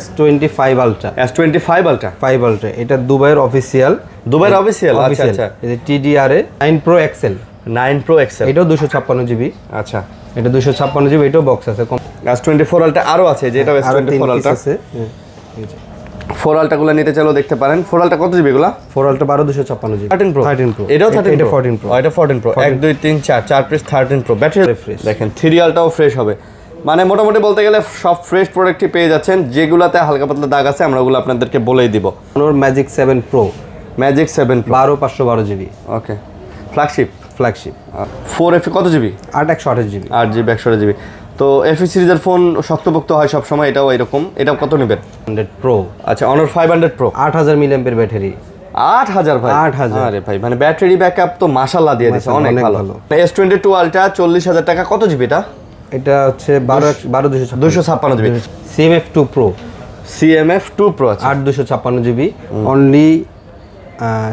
S25 ultra, S25 ultra 5 ultra, এটা দুবাইয়ের official. আচ্ছা আচ্ছা। এই যে TDRA 9 Pro XL, 9 Pro XL, এটাও 256 জিবি। আচ্ছা, এটা 256 জিবি, এটাও বক্স আছে। S24 আলট্রা আরো আছে, যেটা S24 আলট্রা আছে। 4 আলট্রা গুলো নিতে চাইলেও দেখতে পারেন। 4 আলট্রা কত জিবি এগুলা? 4 আলট্রা 256 জিবি। 13 Pro, 13 Pro, এটাও 13 এটা Pro, 14 Pro, এটা 14 Pro, 1 2 3 4 4 piece 13 Pro battery fresh. দেখেন 3 আলট্রাও ফ্রেশ হবে। মানে মোটামুটি বলতে গেলে সব ফ্রেশ প্রোডাক্টই পেয়ে যাচ্ছেন। যেগুলাতে হালকা পাতলা দাগ আছে আমরা ওগুলো আপনাদেরকে বলেই দিব। Honor Magic 7 Pro, Magic 7 Pro 512 GB, okay, flagship flagship. 4FE কত জিবি? 8 জিবি। 8 GB 128 GB. তো FE সিরিজের ফোন শক্তপোক্ত হয় সব সময়, এটাও এরকম। এটা কত নেবেন? 100 Pro, আচ্ছা, Honor 500 Pro 8000 মিলিঅ্যাম্পিয়ার ব্যাটারি। 8000 ভাই, 8000। আরে ভাই, মানে ব্যাটারি ব্যাকআপ তো মাশাআল্লাহ দিয়ে দিয়েছে, অনেক ভালো। S22 আলট্রা 40000 টাকা, কত জিবি এটা? এটা হচ্ছে 256 GB. CMF2 Pro, CMF2 Pro আছে 8256 জিবি, অনলি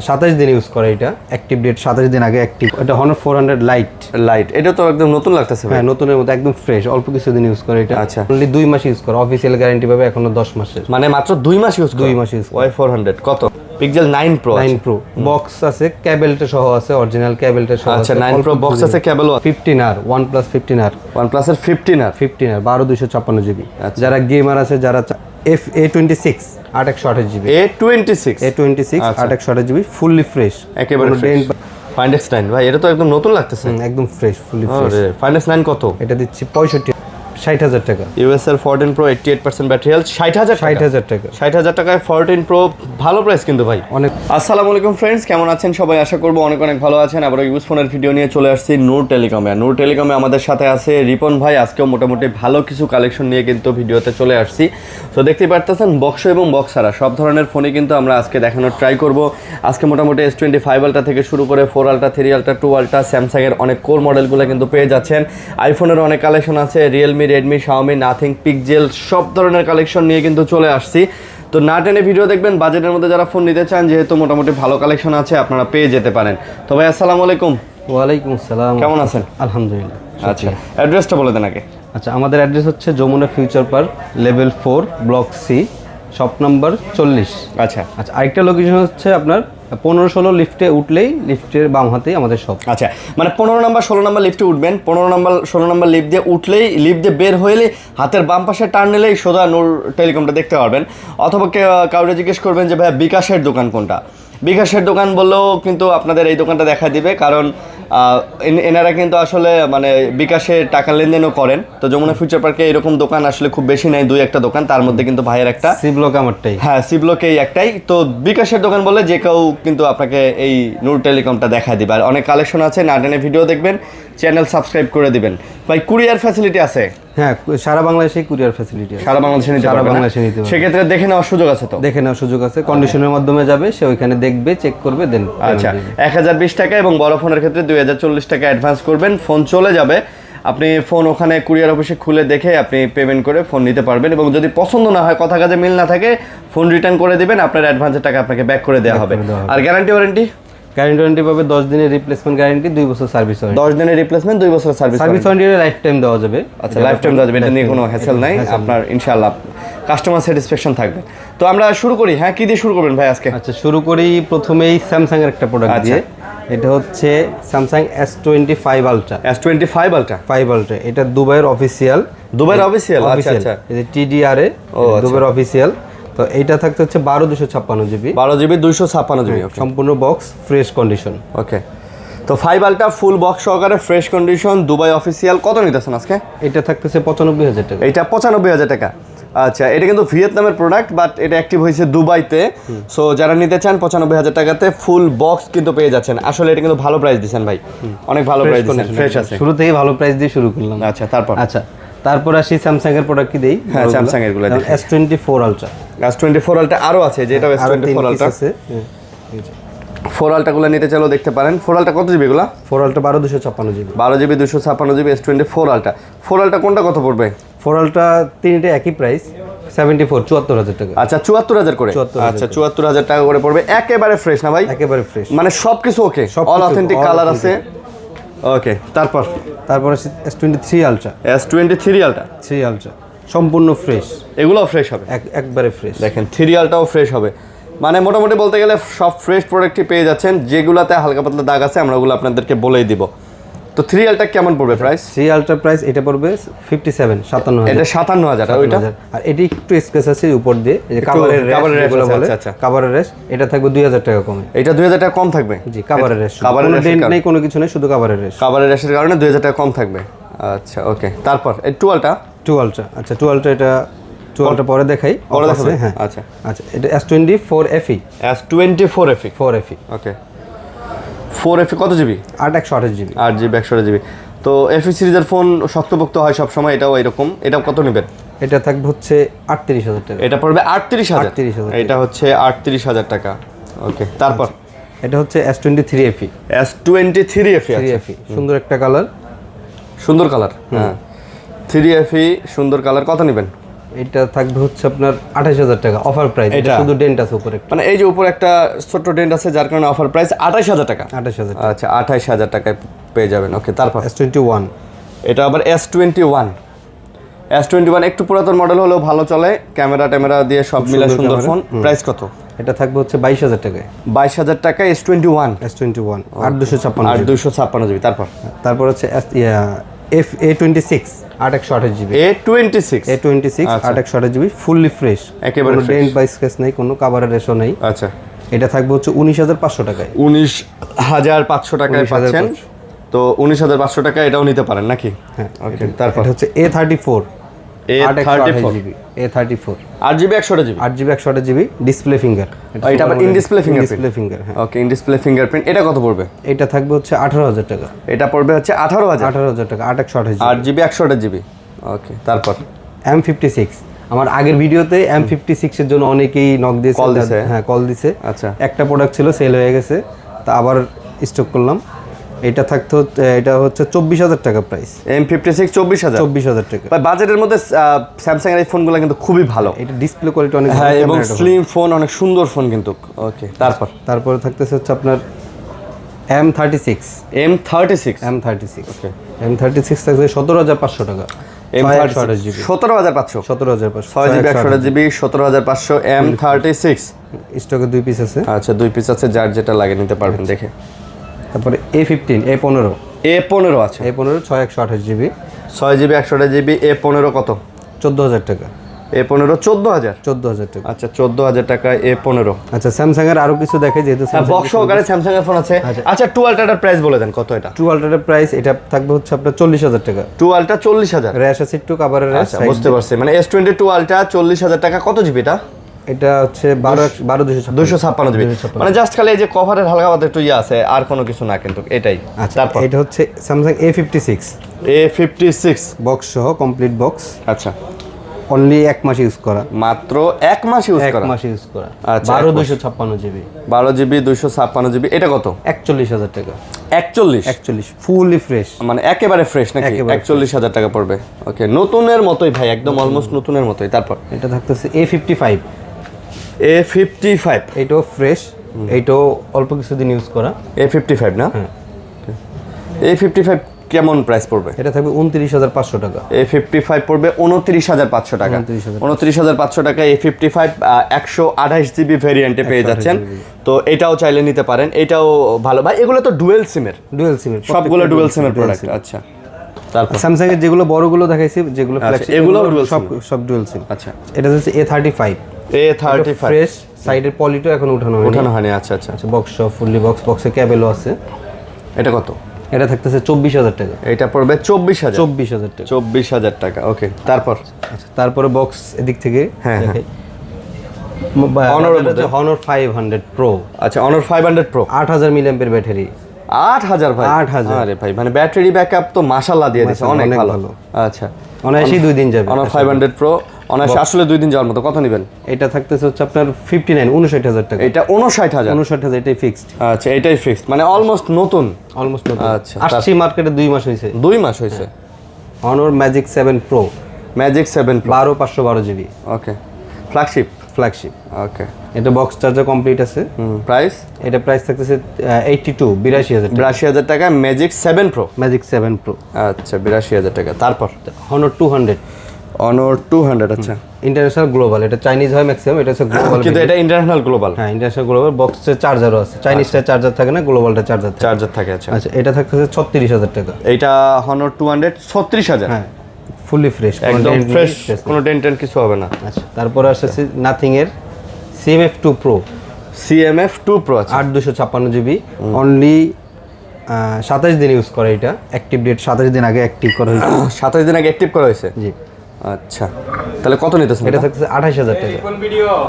27 দিন ইউজ করে। এটা অ্যাক্টিভ ডেট 27 দিন আগে অ্যাক্টিভ। এটা Honor 400 লাইট, এটা তো একদম নতুন লাগতেছে ভাই। হ্যাঁ, নতুনের মতো একদম ফ্রেশ, অল্প কিছুদিন ইউজ করে এটা। আচ্ছা, অনলি 2 মাস ইউজ করে, অফিসিয়াল গ্যারান্টি পাবে এখনো 10 মাসের। মানে মাত্র 2 মাস ইউজ 2 মাস ইউজ Y400 কত? পিক্সেল 9 Pro 9 Pro বক্স আছে, কেবলটা সহ আছে, অরিজিনাল কেবলটা সহ আছে। আচ্ছা, 9 Pro বক্স আছে, কেবলও আছে। 15R, OnePlus 15R, OnePlus এর 15R 12256 জিবি। যারা গেমার আছে, যারা A26 8128 GB, A26 8128 GB, fully fresh, একেবারে ফ্রেশ। Find X9 ভাই, এটা তো একদম নতুন লাগতেছে। একদম ফ্রেশ, ফুললি ফ্রেশ। আরে Find X9 কত? এটা দিচ্ছি 60,000 টাকা। US এর 14 Pro 88% ব্যাটারি হেলথ, 60000 টাকা। 60000 টাকায় 14 Pro, ভালো প্রাইস কিন্তু ভাই অনেক। আসসালামু আলাইকুম ফ্রেন্ডস, কেমন আছেন সবাই? আশা করব অনেক অনেক ভালো আছেন। আবার ইউজ ফোনের ভিডিও নিয়ে চলে আসছি নূর টেলিকমে। নূর টেলিকমে আমাদের সাথে আছে রিপন ভাই। আজকেও মোটামুটি ভালো কিছু কালেকশন নিয়ে কিন্তু ভিডিওতে চলে আসছি। তো দেখতেই পারতেছেন বক্স এবং বক্স ছাড়া সব ধরনের ফোনই কিন্তু আমরা আজকে দেখানোর ট্রাই করব। আজকে মোটামুটি S25 আলট্রা থেকে শুরু করে 4 আলট্রা, 3 আলট্রা, 2 আলট্রা, স্যামসাংয়ের অনেক কোর মডেলগুলো কিন্তু পেয়ে যাচ্ছেন। আইফোনের অনেক কালেকশন আছে, Realme, Redmi, Xiaomi, nothing, pixel, সব ধরনের কালেকশন নিয়ে কিন্তু চলে আসছি। তো না টেনে ভিডিও দেখবেন। বাজেটের মধ্যে যারা ফোন নিতে চান, যেহেতু মোটামুটি ভালো কালেকশন আছে, আপনারা পেয়ে যেতে পারেন। তো ভাই আসসালামু আলাইকুম। ওয়ালাইকুম আসসালাম, কেমন আছেন? আলহামদুলিল্লাহ। আচ্ছা, অ্যাড্রেসটা বলে দেন আগে। আচ্ছা, আমাদের অ্যাড্রেস হচ্ছে Jamuna future park, level 4, block C, shop number 40। আচ্ছা আচ্ছা, আরেকটা লোকেশন হচ্ছে আপনার 15-16 লিফটে উঠলেই লিফটের বাম হাতেই আমাদের শপ। আচ্ছা, মানে 15 নাম্বার 16 নাম্বার লিফটে উঠবেন, 15 নাম্বার 16 নাম্বার লিফট দিয়ে উঠলেই, লিফট দিয়ে বের হইলেই হাতের বাম পাশে টার্ন নিলেই সোজা নূর টেলিকমটা দেখতে পারবেন। অথবা কাউরে জিজ্ঞেস করবেন যে ভাইয়া বিকাশের দোকান কোনটা। বিকাশের দোকান বললেও কিন্তু আপনাদের এই দোকানটা দেখা দিবে, কারণ এনারা কিন্তু আসলে মানে বিকাশে টাকা লেনদেনও করেন। তো যমুনা ফিউচার পার্কে এরকম দোকান আসলে খুব বেশি নাই, 2-1টা দোকান, তার মধ্যে কিন্তু ভাইয়ের একটা সি ব্লক আমারটাই। হ্যাঁ, সি ব্লকেই একটাই। তো বিকাশের দোকান বলে যে কেউ কিন্তু আপনাকে এই নূর টেলিকমটা দেখা দিবে। আর অনেক কালেকশন আছে, না টেনে ভিডিও দেখবেন, চ্যানেল সাবস্ক্রাইব করে দিবেন। ভাই কুরিয়ার ফ্যাসিলিটি আছে? হ্যাঁ, সারা বাংলাদেশে কুরিয়ার ফ্যাসিলিটি আছে। সারা বাংলাদেশে নিতে পারবেন? সেক্ষেত্রে দেখে নেওয়ার সুযোগ আছে? তো দেখে নেওয়ার সুযোগ আছে, কন্ডিশনের মাধ্যমে যাবে, সে ওইখানে দেখবে, চেক করবে, দেন। আচ্ছা, 1020 টাকা এবং বড় ফোনের ক্ষেত্রে 2040 টাকা অ্যাডভান্স করবেন, ফোন চলে যাবে। আপনি ফোন ওখানে কুরিয়ার অফিসে খুলে দেখে আপনি পেমেন্ট করে ফোন নিতে পারবেন। এবং যদি পছন্দ না হয়, কথা কাজে মিল না থাকে, ফোন রিটার্ন করে দিবেন, আপনার অ্যাডভান্সের টাকা আপনাকে ব্যাক করে দেওয়া হবে। আর গ্যারান্টি ওয়ারেন্টি? গ্যারান্টি পাবে 10 দিনের রিপ্লেসমেন্ট গ্যারান্টি, 2 বছর সার্ভিস ওয়ারেন্টি। 10 দিনের রিপ্লেসমেন্ট, 2 বছর সার্ভিস ওয়ারেন্টি, লাইফ টাইম দেওয়া যাবে। আচ্ছা, লাইফ টাইম দেওয়া যাবে, এটা নিয়ে কোনো হ্যাসেল নাই আপনার, ইনশাআল্লাহ কাস্টমার স্যাটিসফ্যাকশন থাকবে। তো আমরা শুরু করি। হ্যাঁ, কি দিয়ে শুরু করবেন ভাই আজকে? আচ্ছা, শুরু করি প্রথমেই স্যামসাং এর একটা প্রোডাক্ট দিয়ে। এটা হচ্ছে Samsung S25 ultra, S25 ultra 5 ultra. এটা দুবাইয়ের অফিসিয়াল, আচ্ছা আচ্ছা। এই যে TDRA, দুবাইয়ের অফিসিয়াল। তো এইটা থাকতে হচ্ছে 12256 জিবি, 12 জিবি 256 জিবি, সম্পূর্ণ বক্স, ফ্রেশ কন্ডিশন। ওকে। তো 5 আলট্রা ফুল বক্স সহকারে ফ্রেশ কন্ডিশন, দুবাই অফিসিয়াল। কত নিতেছেন আজকে? এটা থাকতেছে 95,000 টাকা। এটা 95,000 টাকা। আচ্ছা, এটা কিন্তু ভিয়েতনামের প্রোডাক্ট, বাট এটা অ্যাক্টিভ হয়েছে দুবাইতে। সো যারা নিতে চান 95,000 টাকাতে ফুল বক্স কিন্তু পেয়ে যাচ্ছেন। আসলে এটা কিন্তু ভালো প্রাইস দিচ্ছেন ভাই, অনেক ভালো প্রাইস দিচ্ছেন, ফ্রেশ আছে। শুরু থেকেই ভালো প্রাইস দিয়ে শুরু করলাম। আচ্ছা, তারপর আসি স্যামসাং এর প্রোডাক্ট কি দেই। হ্যাঁ, স্যামসাং এর গুলো দেখি। S24 আলট্রা, S24 আলট্রা আরো আছে, যেটা S24 আলট্রা আছে। 4 আলট্রা গুলো নিতে চাইলেও দেখতে পারেন। 4 আলট্রা কত জিবি এগুলা? 4 ultra 12256 GB, 12 GB 256 GB S24 ultra. 4 ultra কোনটা কত পড়বে? 4 আলট্রা তিনটে একই প্রাইস, 74,000 টাকা। আচ্ছা, 74,000 করে। আচ্ছা, 74,000 টাকা করে পড়বে। একেবারে ফ্রেশ না ভাই? একেবারে ফ্রেশ, মানে সবকিছু ওকে, অল অথেন্টিক কালার আছে। ওকে, তারপর S23 ultra, S23 ultra 3 ultra সম্পূর্ণ ফ্রেশ, এগুলোও ফ্রেশ হবে, একবারে ফ্রেশ। দেখেন সিরিয়ালটাও ফ্রেশ হবে, মানে মোটামুটি বলতে গেলে সব ফ্রেশ প্রোডাক্টই পেয়ে যাচ্ছেন। যেগুলোতে হালকা পাতলা দাগ আছে আমরা ওগুলো আপনাদেরকে বলেই দিব। তো 3Lটা কেমন পড়বে প্রাইস? 3Lটা প্রাইস এটা পড়বে 57,000। এটা 57,000। আর ওইটা আর এটি একটু স্পেস আছে উপর দিয়ে, এই যে কভারের রেশ বলে, আচ্ছা কভারের রেশ, এটা থাকবে 2000 টাকা কমে। এটা 2000 টাকা কম থাকবে। জি, কভারের রেশ, কভারের কোনো ডেন্ট নেই, কোনো কিছু নেই, শুধু কভারের রেশ। কভারের রেশের কারণে 2000 টাকা কম থাকবে। আচ্ছা ওকে, তারপর এই 12টা। আচ্ছা 12টা এটা 12টা পরে দেখাই, পরে দেখাবে। হ্যাঁ আচ্ছা আচ্ছা, এটা S24 FE। S24 FE 4 FE ওকে। 4 FE কত জিবি? 128 জিবি। 8 GB 128 GB. তো FE সিরিজের ফোন শক্তপোক্ত হয় সব সময়, এটাও এরকম। এটা কত নেবেন? এটা থাকবে হচ্ছে 38,000 টাকা। এটা পড়বে 38,000। 38,000 এটা হচ্ছে 38,000 টাকা। ওকে, তারপর এটা হচ্ছে S23 FE। S23 FE। 3 FE সুন্দর একটা কালার, সুন্দর কালার। হ্যাঁ 3 FE সুন্দর কালার। কত নেবেন? এটা থাকবে হচ্ছে আপনার 28,000 টাকা অফার প্রাইস। এটা শুধু ডেন্ট আছে উপরে, মানে এই যে উপরে একটা ছোট্ট ডেন্ট আছে যার কারণে অফার প্রাইস 28,000 টাকা। 28,000। আচ্ছা 28,000 টাকায় পেয়ে যাবেন। ওকে, তারপর S21। এটা আবার S21 একটু পুরাতন মডেল হলেও ভালো চলে, ক্যামেরা ট্যামেরা দিয়ে সব মিলে সুন্দর ফোন। প্রাইস কত? এটা থাকবে হচ্ছে 22,000 টাকায়। 22,000 টাকা S21। 8256 8256 জিবি। তারপর হচ্ছে A26 8128 GB. A26 8128 GB fully fresh, একেবারে কোনো ডেন্ট বা স্ক্র্যাচ নেই, কোনো কভারের রেশও নেই। আচ্ছা, এটা থাকবে হচ্ছে 19,500 টাকায়। 19,500 টাকায় পাচ্ছেন। তো 19,500 টাকা এটাও নিতে পারেন নাকি? হ্যাঁ ওকে, তারপর এটা হচ্ছে A34 A34 GB. A34 8GB 128GB 8GB 128 GB display finger. এটা আবার in display fingerprint. Display finger, হ্যাঁ। ওকে, ইন ডিসপ্লে ফিঙ্গারপ্রিন্ট। এটা কত পড়বে? এটা থাকবে হচ্ছে 18,000 টাকা। এটা পড়বে হচ্ছে 18,000 টাকা 828 জিবি। 8GB 128GB। ওকে, তারপর M56। আমার আগের ভিডিওতে M56 এর জন্য অনেকেই নক দিয়েছে, কল দিছে। হ্যাঁ কল দিছে। আচ্ছা, একটা প্রোডাক্ট ছিল, সেল হয়ে গেছে, তা আবার স্টক করলাম। এটা থাকতো, এটা হচ্ছে 24,000 টাকা প্রাইস। M56 24,000 টাকা। ভাই বাজেটের মধ্যে স্যামসাং এর এই ফোনগুলো কিন্তু খুবই ভালো। এটা ডিসপ্লে কোয়ালিটি অনেক হ্যাঁ, এবং স্লিম ফোন, অনেক সুন্দর ফোন কিন্তু। ওকে, তারপরে থাকতেছে হচ্ছে আপনার M36। ওকে, M36 থাকছে 17,500 টাকা। M36 17,500 6GB 128GB 17,500 M36 স্টকে 2 পিস আছে। আচ্ছা, 2 পিস আছে, যার যেটা লাগে নিতে পারবেন দেখে। তারপরে A15 আছে। A15 6128 GB 6GB 128GB A15 কত? 14,000 টাকা। A15 14,000 টাকা। আচ্ছা, 14,000 টাকায় A15। আচ্ছা, স্যামসাং এর আরো কিছু দেখাই, যেহেতু বক্স সহকারে স্যামসাং এর ফোন আছে। আচ্ছা, 12টার প্রাইস বলে দেন কত? এটা 12টার প্রাইস এটা থাকবে হচ্ছে আপনার 40,000 টাকা। 12টা 40,000। র্যাশ আছে একটু, কভারের র্যাশ। বুঝতে পারছি, মানে S22 আলটা 40,000 টাকা। কত জিবি এটা? এটা হচ্ছে 256 জিবি, মানে জাস্ট খালি এই যে কভারের হালকা পাতলা একটু ইয়ে আছে, আর কোনো কিছু না কিন্তু, এটাই। আচ্ছা, তারপর এটা হচ্ছে স্যামসাং A56 বক্স সহ কমপ্লিট বক্স। আচ্ছা, অনলি 1 মাস ইউজ করা, মাত্র 1 মাস ইউজ করা। 1 মাস ইউজ করা। আচ্ছা, 12,256 জিবি 12GB 256GB। এটা কত? 41,000 টাকা। 41 ফুললি ফ্রেশ, মানে একেবারে ফ্রেশ নাকি? 41,000 টাকা পড়বে। ওকে, নতুনের মতোই ভাই, একদম অলমোস্ট নতুনের মতোই। তারপর এটা থাকতেছে A55 এটাও ফ্রেশ, এইটাও অল্প কিছুদিন ইউজ করা। A55 না? হ্যাঁ। A55 কেমন প্রাইস পড়বে? এটা থাকবে 29,500 টাকা। A55 পড়বে 29,500 টাকা। 29,500 টাকা A55 128GB ভেরিয়েন্টে পেয়ে যাচ্ছেন। তো এটাও চাইলে নিতে পারেন, এটাও ভালো ভাই। এগুলো তো ডুয়েল সিমের সবগুলো ডুয়েল সিমের প্রোডাক্ট। আচ্ছা, তারপর স্যামসাং এর যেগুলো বড়গুলো দেখাইছি, যেগুলো ফ্ল্যাগশিপ, এগুলো সব ডুয়েল সিম। আচ্ছা, এটা হচ্ছে A35 ফ্রেশ, সাইডের পলিটো এখন উঠানো হয়নি। আচ্ছা, বক্স ফুললি বক্সে কেবলও আছে। এটা কত? এটা থাকতেছে 24,000 টাকা। এটা পড়বে 24,000 টাকা। 24,000 টাকা। ওকে, তারপর আচ্ছা, তারপরে বক্স এদিক থেকে হ্যাঁ Honor 500 Pro। আচ্ছা, Honor 500 Pro 8000 মিলিঅ্যাম্পিয়ার ব্যাটারি। 8000 ভাই? 8000। আরে ভাই, মানে ব্যাটারি ব্যাকআপ তো মাশাআল্লাহ দিয়ে দিয়েছে, অনেক ভালো। আচ্ছা, অনায়াসই 2 দিন যাবে। Honor 500 Pro অনায়াসে আসলে 2 দিন যাওয়ার মতো। কত নেবেন? এটা থাকতেছে হচ্ছে আপনার 59,000 টাকা। এটা 59,000 এটাই ফিক্সড। আচ্ছা, এটাই ফিক্সড, মানে অলমোস্ট নতুন। আচ্ছা, আসছে মার্কেটে 2 মাস হয়েছে। 2 মাস হয়েছে। Honor Magic 7 Pro 12,512 GB. Okay, flagship. Okay, এটা বক্স চার্জার কমপ্লিট আছে। প্রাইস? এটা প্রাইস থাকতেছে 82,000 টাকা। Magic 7 Pro Pro। আচ্ছা, 82,000 টাকা। তারপর Honor 200 অনর 200 আচ্ছা ইন্টারন্যাশনাল গ্লোবাল, এটা চাইনিজ হয় ম্যাক্সিমাম, এটা হচ্ছে গ্লোবাল। কিন্তু এটা ইন্টারন্যাশনাল গ্লোবাল। হ্যাঁ, ইন্টারন্যাশনাল গ্লোবাল। বক্সে চার্জারও আছে, চাইনিজটা চার্জার থাকে না, গ্লোবালটা চার্জার থাকে। চার্জার থাকে আচ্ছা। আচ্ছা, এটা থাকতেছে 36,000 টাকা। এইটা হনর 200 36,000। হ্যাঁ, ফুললি ফ্রেশ, একদম ফ্রেশ, কোনো ডেন্ট কিছু হবে না। আচ্ছা, তারপরে আসছে নাথিং এর CMF2 Pro, CMF2 Pro আছে 8 256 জিবি, অনলি 27 দিন ইউজ করে। এটা অ্যাক্টিভ ডেট 27 দিন আগে অ্যাক্টিভ করা হয়েছে। 27 দিন আগে অ্যাক্টিভ করা হয়েছে। জি। আচ্ছা, তাহলে কত নিতেছেন? এটা থাকতেছে 28,000 টাকা।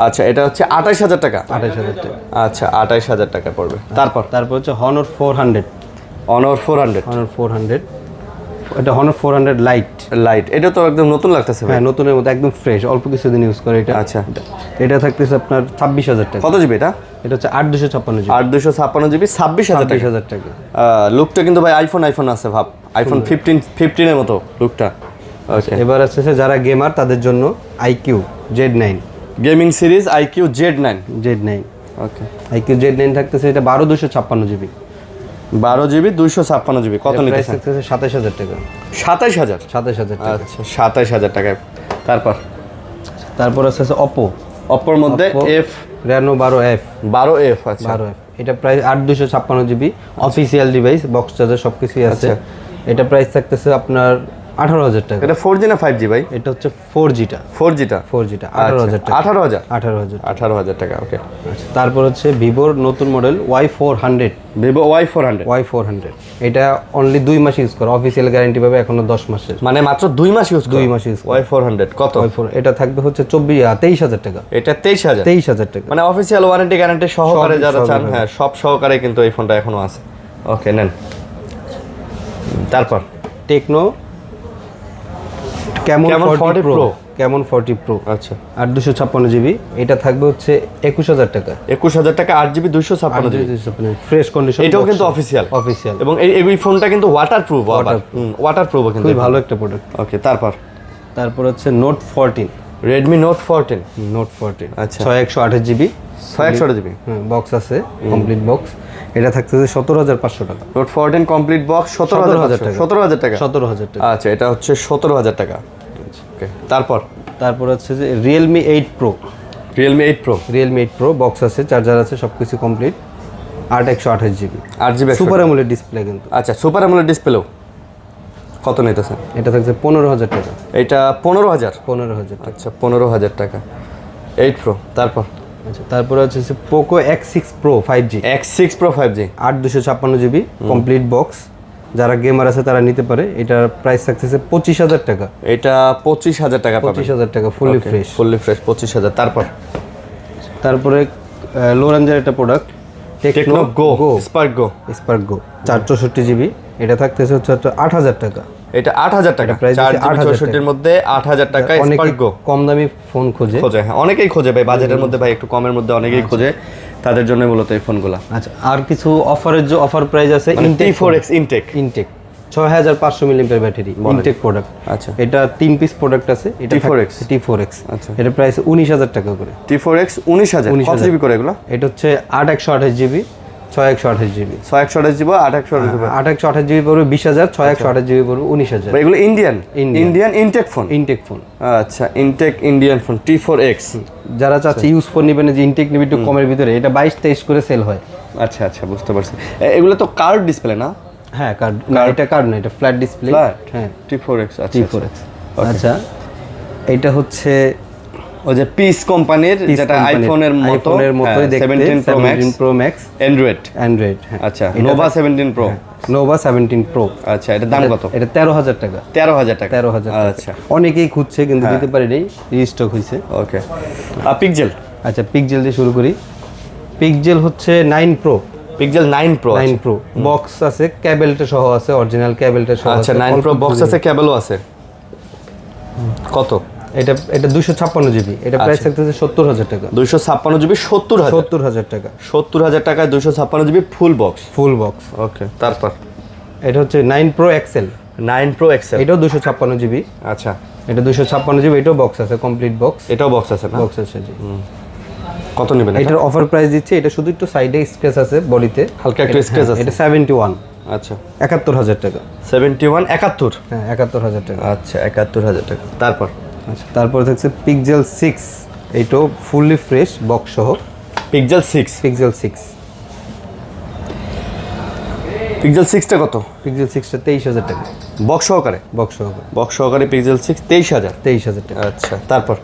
আচ্ছা, এটা হচ্ছে 28,000 টাকা। 28,000 টাকা। আচ্ছা, 28,000 টাকা পড়বে। তারপর হচ্ছে হনর 400, অনর 400। হনর 400, এটা হনর 400 লাইট। লাইট, এটা তো একদম নতুন লাগতেছে ভাই। হ্যাঁ, নতুনের মতো একদম ফ্রেশ, অল্প কিছুদিন ইউজ করে এটা। আচ্ছা, এটা থাকতেছে আপনার 26,000 টাকা। কত জিবি এটা? এটা হচ্ছে 8 256 জিবি, 8 256 জিবি, 26,000 টাকা। 26,000 টাকা। লুকটা কিন্তু ভাই আইফোন আছে ভাব, আইফোন 15 এর মতো লুকটা। ওকে, এবার আছে যারা গেমার তাদের জন্য IQ Z9, gaming series IQ Z9। ওকে, IQ Z9 থাকতেছে এটা 12 256 জিবি, 12 জিবি 256 জিবি। কত নিতেছেন? থাকতেছে 27,000 টাকা। 27,000। 27,000 টাকা। আচ্ছা, 27,000 টাকায়। তারপর আছে Oppo, অপোর মধ্যে Reno 12F, 12F। আচ্ছা, 12F, এটা price 8 256 GB, official device, box charger সবকিছুই আছে। এটা প্রাইস থাকতেছে আপনার 18,000 টাকা। এটা 4G না 5G ভাই? এটা হচ্ছে 4Gটা। 4Gটা 18,000 টাকা। 18,000 18,000 টাকা। ওকে, আচ্ছা, তারপর হচ্ছে ভিভোর নতুন মডেল Y400, ভিভো Y400। এটা অনলি 2 মাস ইউজ করে, অফিসিয়াল গ্যারান্টি পাবে এখনো 10 মাসের। মানে মাত্র 2 মাস ইউজ 2 মাস ইউজ Y400 কত? এটা থাকবে হচ্ছে 23,000 টাকা। এটা 23,000 টাকা। মানে অফিসিয়াল ওয়ারেন্টি গ্যারান্টি সহকারে যারা চান, হ্যাঁ সব সহকারে কিন্তু এই ফোনটা এখনো আছে। ওকে, নেন। তারপর techno Camon 40 Pro, Camon 40 Pro, আচ্ছা 8 256 জিবি, এটা থাকবে হচ্ছে 21,000 টাকা। 21,000 টাকা, 8GB 256 জিবি, ফ্রেশ কন্ডিশন। এটাও কিন্তু অফিসিয়াল এবং এই ফোনটা কিন্তু ওয়াটারপ্রুফ। ওয়াটারপ্রুফ কিন্তু খুবই ভালো একটা প্রোডাক্ট। ওকে, তারপর হচ্ছে Note 14, Redmi Note 14। আচ্ছা, 6128 জিবি, 6128 জিবি বক্স আছে, কমপ্লিট বক্স। এটা থাকতেছে 17,500 টাকা। Note 14 কমপ্লিট বক্স 17,000 টাকা। 17,000 টাকা। 17,000 টাকা। আচ্ছা, এটা হচ্ছে 17,000 টাকা। ওকে, তারপর হচ্ছে যে Realme 8 Pro, Realme 8 Pro box আছে, চার্জার আছে, সবকিছু complete, 8 128 GB, 8GB super AMOLED display কিন্তু। আচ্ছা, সুপার অ্যামোলেড ডিসপ্লেও কত নিতেছেন? এটা থাকছে 15,000 টাকা। এটা 15,000। 15,000 টাকা। আচ্ছা, 15,000 টাকা 8 Pro। আচ্ছা, তারপরে হচ্ছে Poco X6 Pro 5G, X6 Pro 5G, 8 256 GB, complete box. যারা গেমার আছে তারা নিতে পারে। এটার প্রাইস থাকতেছে 25,000 টাকা। এটা 25,000 টাকা পাবেন। 25,000 টাকা, ফুললি ফ্রেশ। 25,000। তারপরে লো রেঞ্জের একটা প্রোডাক্ট টেকনো স্পার্ক গো 464 জিবি, এটা থাকতেছে হচ্ছে 8,000 টাকা। এটা 8,000 টাকা, প্রাইস 464 এর মধ্যে 8,000 টাকা স্পার্ক গো। কম দামি ফোন খোঁজে, হ্যাঁ অনেকেই খোঁজে ভাই, বাজেটের মধ্যে ভাই একটু কমের মধ্যে অনেকেই খোঁজে, তাদের জন্য মূলত এই ফোনগুলো। আচ্ছা, আর কিছু অফার প্রাইস আছে। T4X ইনটেক 6500 মিলিঅ্যাম্পিয়ার ব্যাটারি, ইনটেক প্রোডাক্ট। আচ্ছা, এটা 3 পিস প্রোডাক্ট আছে। এটা T4X। আচ্ছা, এটা প্রাইস 19,000 টাকা করে। T4X 19,000। কত জিবি করে এগুলো? এটা হচ্ছে 8 128 জিবি, 6 128 জিবি, 6 128 জিবি, 8 128 জিবি পড়বে 20,000, 6 128 জিবি পড়বে 19,000। এগুলো ইন্ডিয়ান ইনটেক ফোন। আচ্ছা, ইন্ডিয়ান ফোন T4X। যারা চাচ্ছে ইউজ ফোন নেবেন, যে ইনটেক নেবে একটু কমের ভিতরে, এটা 22-23 করে সেল হয়। আচ্ছা, বুঝতে পারছি। এগুলো তো কার্ড ডিসপ্লে না? হ্যাঁ, কার্ড না, এটা কার্ড না, এটা ফ্ল্যাট ডিসপ্লে। হ্যাঁ, T4X। আচ্ছা, এটা হচ্ছে ওই যে পিস কোম্পানির, যেটা আইফোনের মতোই দেখতে, 17 Pro Max অ্যান্ড্রয়েড। হ্যাঁ। আচ্ছা, Nova 17 Pro। Nova 17 Pro। আচ্ছা, এটার দাম কত? এটা 13,000 টাকা। 13,000 টাকা। আচ্ছা, অনেকেই খুঁজছে কিন্তু দিতে পারেনি, রিস্টক হয়েছে। ওকে, পিক্সেল। আচ্ছা, পিক্সেল দিয়ে শুরু করি। পিক্সেল হচ্ছে 9 Pro। পিক্সেল 9 Pro বক্স আছে, ক্যাবেলটা সহ আছে, অরিজিনাল ক্যাবেলটা সহ আছে। আচ্ছা, 9 Pro বক্স আছে, ক্যাবেলও আছে। কত? এটা 256 জিবি, এটা প্রাইস থাকতেছে 70,000 টাকা। 256 জিবি 70,000 টাকা। 70,000 টাকায় 256 জিবি ফুল বক্স। ওকে, তারপর এটা হচ্ছে 9 Pro XL। 9 Pro XL, এটাও 256 জিবি। আচ্ছা, এটা 256 জিবি, এটাও বক্স আছে, কমপ্লিট বক্স। এটাও বক্স আছে না? বক্স আছে, জি। কত নেবেন? এটার অফার প্রাইস দিচ্ছে, এটা শুধু একটু সাইডে স্ক্র্যাচ আছে, বডিতে হালকা একটু স্ক্র্যাচ আছে। এটা 71। আচ্ছা, 71,000 টাকা। 71 71। হ্যাঁ, 71,000 টাকা। আচ্ছা, 71,000 টাকা। আচ্ছা, তারপরে থাকছে পিক্সেল 6, এইটাও ফুললি ফ্রেশ বক্স সহ। পিক্সেল 6, পিক্সেল 6, পিক্সেল 6টা কত? পিক্সেল 6টা 23,000 টাকা বক্স সহকারে? বক্স সহকারে বক্স সহকারে পিক্সেল 6 23,000। 23,000 টাকা। আচ্ছা, তারপর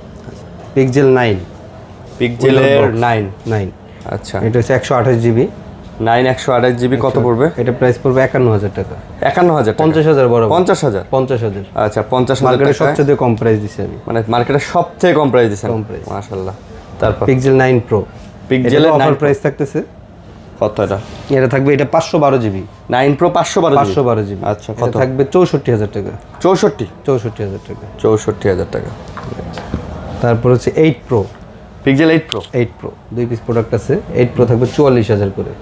পিক্সেল 9, পিক্সেলের 9। 9, আচ্ছা, এটা হচ্ছে 128 জিবি। 9 128 জিবি কত পড়বে? এটা প্রাইস পড়বে 51,000 টাকা। 51,000 টাকা? 50,000 বড় 50,000? 50,000। আচ্ছা, 50,000 মার্কেটে টাকা। সবচেয়ে কম প্রাইস দিছি আমি, মানে মার্কেটে সবথেকে কম প্রাইস দিছেন? কম price। মাশাআল্লাহ। তারপর পিক্সেল 9 প্রো, পিক্সেলের অফার 9 প্রাইস থাকতেছে কত? এটা এটা থাকবে, এটা 512 জিবি। 9 pro 512 512 GB. আচ্ছা, এটা কত? থাকবে 64,000 টাকা। 64? 64,000 টাকা। 64,000 টাকা। তারপর হচ্ছে 8 pro, pixel 8 pro? 8 pro 2 piece product আছে। 8 প্রো থাকবে 44,000 করে।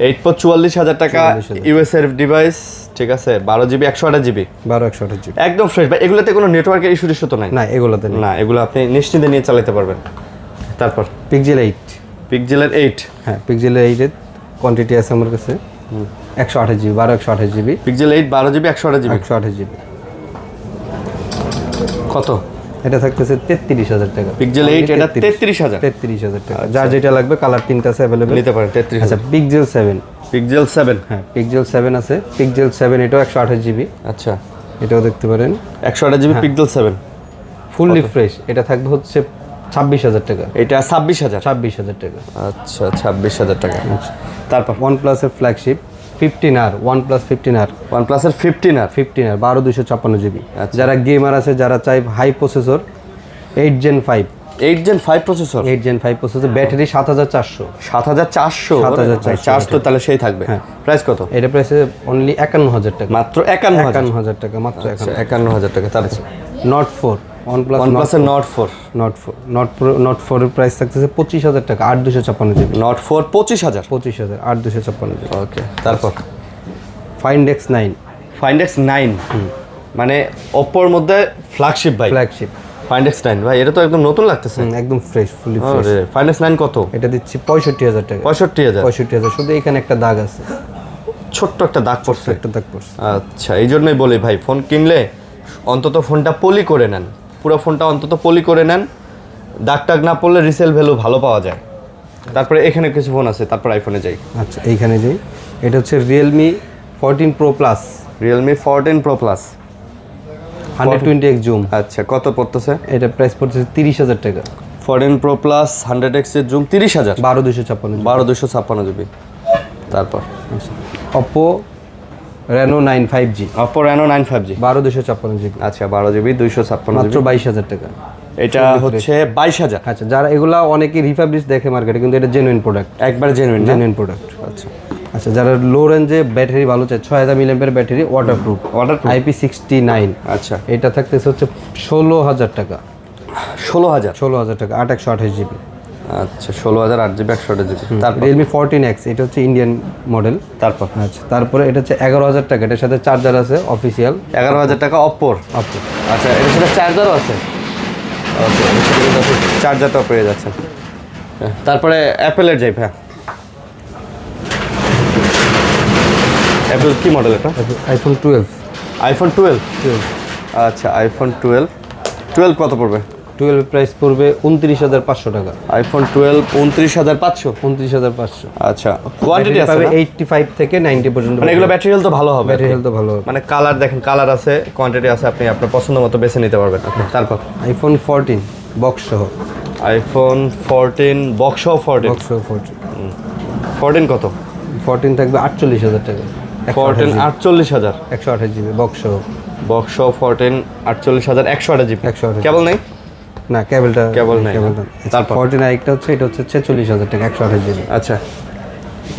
8 প্রো 44,000 টাকা। 44,000 ইউএসএর ডিভাইস, ঠিক আছে, 12 জিবি 128 জিবি, 128 জিবি। একদম ফ্রেশ ভাই। এগুলোতে কোনো নেটওয়ার্কের ইস্যু টিস্যু তো নাই? না, এগুলোতে নেই। না, এগুলো আপনি নিশ্চিন্তে নিয়ে চালাতে পারবেন। তারপর পিক্সেল 8, পিক্সেলের 8, হ্যাঁ পিক্সেলের 8 এর কোয়ান্টিটি আছে আমার কাছে 128 GB, 128 GB, pixel 8 12 GB 128 GB. 128 GB. কত? এটা থাকতেছে 33,000 টাকা। পিক্সেল 8 এটা 33,000? 33,000 টাকা। যার যেটা লাগবে, কালার 3টা আছে অ্যাভেলেবল, নিতে পারেন 33,000। আচ্ছা, পিক্সেল 7, পিক্সেল 7, হ্যাঁ পিক্সেল 7 আছে। পিক্সেল 7 এটাও 128 জিবি, আচ্ছা, এটাও দেখতে পারেন 128 জিবি পিক্সেল 7। Fully fresh. এটা থাকবে হচ্ছে 26,000 টাকা। এটা 26,000? 26,000 টাকা। আচ্ছা, 26,000 টাকা। তারপর OnePlus এর flagship 15R, OnePlus 15R, OnePlus এর 15R? 15R 12/256 GB. আচ্ছা। যারা গেমার আছে, যারা চাই high processor, 8 Gen 5, 8 Gen 5 processor? 8 Gen 5 processor, battery 7,400। 7,400? 7,400 charge তো তাহলে সেই থাকবে। প্রাইস কত? এটা প্রাইসে অনলি 51,000 টাকা। মাত্র 51,000? 51,000 টাকা মাত্র। আচ্ছা, 51,000 টাকা। তারপর Note 4, OnePlus OnePlus এর Note 4? Note 4 এর প্রাইস থাকতেছে 25,000 টাকা, 8/256 জিবি। Note 4 25,000? 25,000, 8/256 জিবি। ওকে, তারপর Find X9, Find X9 মানে Oppo এর মধ্যে ফ্ল্যাগশিপ ভাই? ফ্ল্যাগশিপ Find X9 ভাই, এটা তো একদম নতুন লাগতেছে। একদম ফ্রেশ, ফুলি ফ্রেশ। আরে, Find X9 কত? এটা দিচ্ছি 65,000 টাকা। 65,000? 65,000। শুধু এখানে একটা দাগ আছে, ছোট্ট একটা দাগ পড়ছে? একটা দাগ পড়ছে। আচ্ছা, এই জন্যই বলি ভাই, ফোন কিনলে অন্তত ফোনটা পলি করে নেন, পুরো ফোনটা অন্তত পলি করে নেন। দাগ টাগ না পড়লে রিসেল ভ্যালু ভালো পাওয়া যায়। তারপরে এখানে কিছু ফোন আছে, তারপর আইফোনে যাই। আচ্ছা, এইখানে যাই। এটা হচ্ছে Realme 14 Pro Plus, Realme 14 Pro Plus, 120x zoom. আচ্ছা, কত পড়তেছে? এটা প্রাইস পড়ছে 30,000 টাকা। 14 Pro Plus 100x এর জুম 30,000? 12/256 জিবি। 12/256 জিবি। তারপর Oppo Reno 9 5G, Oppo Reno 9 5G, 12/256 GB, আচ্ছা, 12 জিবি 256 মাত্র জিবি। 22,000 টাকা। এটা হচ্ছে 22,000? আচ্ছা, যারা এগুলা অনেকে রিফাবলিশ দেখে মার্কেটে, কিন্তু এটা জেনুইন প্রোডাক্ট, একবার জেনুইন? Genuine product. আচ্ছা, আচ্ছা, যারা লো রেঞ্জে ব্যাটারি ভালো চায়, 6000 mAh battery, waterproof, Waterproof? IP69, আচ্ছা, এটা থাকতেছে হচ্ছে 16,000 টাকা। 16,000? 16,000 টাকা, 8 128 জিবি। আচ্ছা, 16,000 8 জিবি 128 জিবি। তারপর Realme 14X, এটা হচ্ছে ইন্ডিয়ান মডেল। তারপর আচ্ছা, তারপরে এটা হচ্ছে 11,000 টাকা, এটার সাথে চার্জার আছে অফিসিয়াল। 11,000 টাকা অপ্পোর? আপু, আচ্ছা, এর সাথে চার্জারও আছে? ওকে, চার্জারটাও পেয়ে যাচ্ছেন। তারপরে অ্যাপেলের যাই ভাই। অ্যাপেল কি মডেল এটা? IPhone 12, iPhone 12? আচ্ছা, আইফোন 12 কত পড়বে? 12 প্রাইস পড়বে 29,500 টাকা। আইফোন 12 29,500? 29,500। আচ্ছা, কোয়ান্টিটি আছে পাবে না? 85 থেকে 90 পর্যন্ত। মানে এগুলো ব্যাটারি হেলথ তো ভালো হবে? ব্যাটারি হেলথ ভালো হবে। মানে কালার দেখেন, কালার আছে, কোয়ান্টিটি আছে, আপনি আপনার পছন্দ মতো বেছে নিতে পারবেন। তারপর আইফোন 14 বক্স সহ, আইফোন 14 বক্স সহ 14? বক্স সহ 14। 14 কত? 14 থাকবে 48,000 টাকা। 14 48,000? 128 জিবি বক্স সহ। বক্স সহ 14 48,000, 128 জিবি। 128 কেবল নেই? না, কেবলটা কেবল নাই। তারপর 14 আরেকটা হচ্ছে, এটা হচ্ছে 46,000 টাকা, 128 জিবি। আচ্ছা,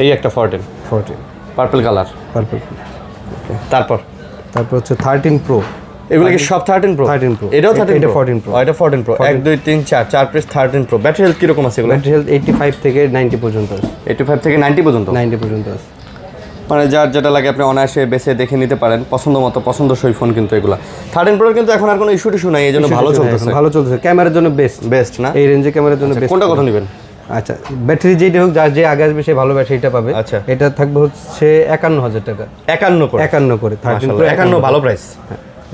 এই একটা 14 পার্পল কালার। পারপল। তারপর তারপর হচ্ছে 13 প্রো। এগুলো কি সব 13 প্রো? 13 Pro, এটাও 13 এটা প্রো? 14 Pro। এটা 14 pro. 1 2 3 4 4 piece 13 pro. Battery health কিরকম আছে এগুলো? ব্যাটারি হেলথ 85 থেকে 90 পর্যন্ত আছে। 85 থেকে 90 পর্যন্ত? 90 পর্যন্ত আছে। মানে যার যেটা লাগে আপনি অনায়াসে বেছে দেখে নিতে পারেন, পছন্দ মতো পছন্দসই ফোন কিন্তু এগুলো। 13 প্রোর কিন্তু এখন আর কোনো ইস্যু টিস্যু নাই, এই জন্য ভালো চলতেছে। ভালো চলতেছে, ক্যামেরার জন্য বেস্ট না? এই রেঞ্জে ক্যামেরার জন্য বেস্ট। কোনটা কত নেবেন? আচ্ছা, ব্যাটারি যেটা হোক, যার যে আগে আসবে সে ভালো ব্যাটারিটা পাবে। আচ্ছা, এটা থাকবে হচ্ছে 51,000 টাকা। 51 করে? 51 করে 13 প্রো, 51 ভালো প্রাইস।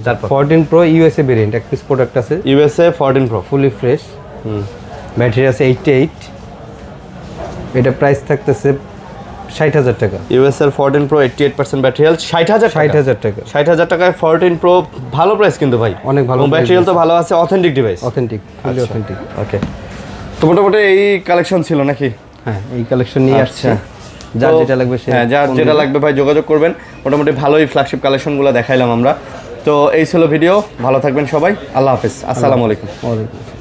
তারপর 14 প্রো ইউএসএ ভেরিয়েন্ট এক পিস প্রোডাক্ট আছে, USA 14 pro fully fresh, battery আছে 88, এটা প্রাইস থাকতেছে 60,000 টাকা। ইউএসএ 14 প্রো 88% ব্যাটারি হেলথ 60,000 60,000 টাকা 60,000 টাকায় 14 প্রো, ভালো প্রাইস কিন্তু ভাই, অনেক ভালো ব্যাটারি হেলথ তো ভালো আছে, অথেন্টিক ডিভাইস। অথেন্টিক, ফুলি অথেন্টিক। ওকে, তো মোটামুটি এই কালেকশন ছিল নাকি? হ্যাঁ, এই কালেকশন নিয়ে আসছে, যার যেটা লাগবে সে হ্যাঁ, যার যেটা লাগবে ভাই যোগাযোগ করবেন। মোটামুটি ভালোই ফ্ল্যাগশিপ কালেকশনগুলো দেখাইলাম আমরা। তো এই ছিল ভিডিও, ভালো থাকবেন সবাই, আল্লাহ হাফেজ, আসসালামু আলাইকুম। ওয়ালাইকুম আসসালাম।